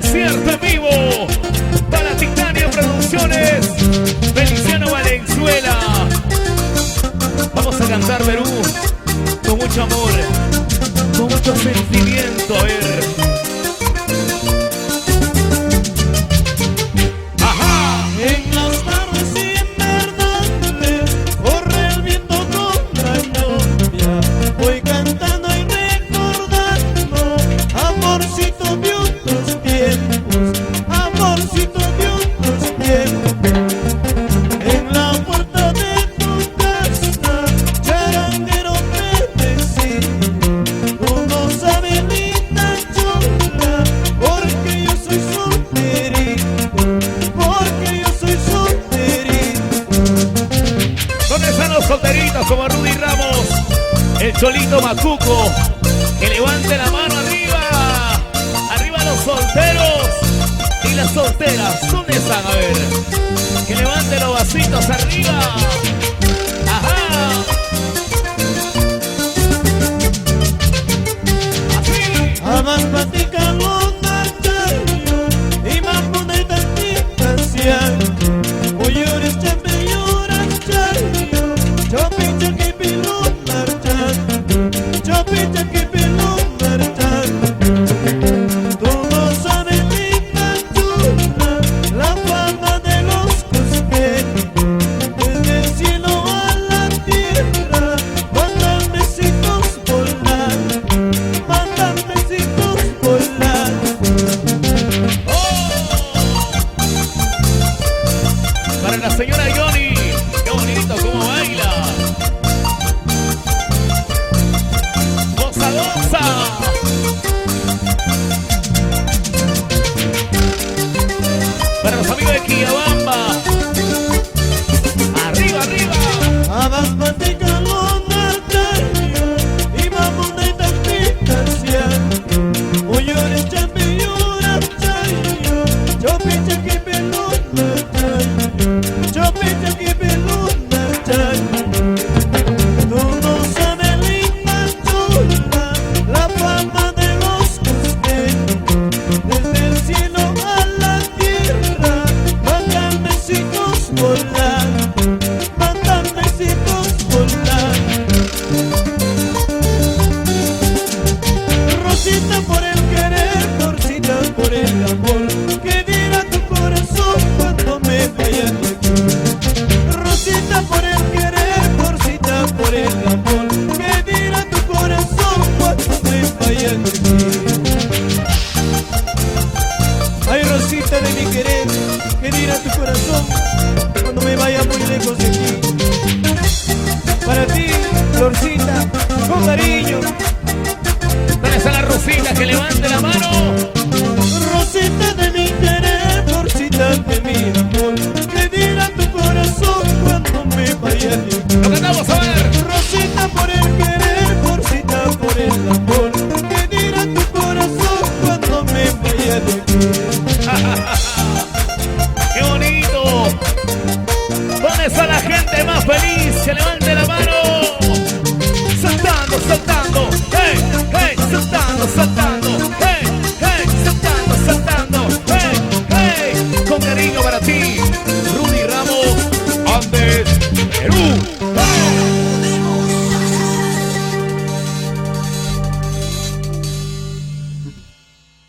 concierto en vivo para Titania Producciones, Feliciano Valenzuela. Vamos a cantar Perú con mucho amor, con mucho sentimiento. A ver. Ajá. En las tardes invernables corre el viento contra lluvia. Voy cantando y recordando, amorcito de otros tiempos, amorcito de otros tiempos. En la puerta de tu casa, charanguero me decía, tú no sabes ni tan chula, porque yo soy solterito, porque yo soy solterito. ¿Dónde están los solteritos como Rudy Ramos, el Cholito Macuco? Que levante la mano arriba. Arriba los solteros y las solteras. ¿Dónde están? A ver. Que levante los vasitos arriba. Ajá. Así. Amas platican los nachayos y más bonita canción. Hoy llores chambe lloras chayo, chopi choki pilón marchando, chopi choki pilón marchando. Tú no sabes ni tan chula la fama de los cosqueños. Desde el cielo a la tierra mandan besitos volar, mandan besitos volar. Para la señora Johnny. Qué bonito cómo baila. Goza, goza. Para los amigos de Quillabamba. Arriba, arriba. Amas platican los nachayos y vamos de canción. Hoy llores chambe lloras chayo, chopi choki pilón marchando, chopi choki pilón marchando. Tú no sabes linda chula la fama de los costeños. Desde el cielo a la tierra mandan besitos volar, mandan besitos volar. Rosita por el querer, Rosita por el amor, ¿qué dirá tu corazón cuando me vaya de aquí? Rosita por el querer, Rosita por el amor, ¿qué dirá tu corazón cuando me vaya de aquí? Ay, Rosita de mi querer, ¿qué dirá tu corazón cuando me vaya muy lejos de aquí? Para ti, Florcita, con cariño. ¿Dónde está la Rosita? Que levante la mano. Rosita de mi querer, Rosita de mi amor, ¿qué dirá tu corazón cuando me vaya de aquí? Lo cantamos, a ver. Rosita por el querer,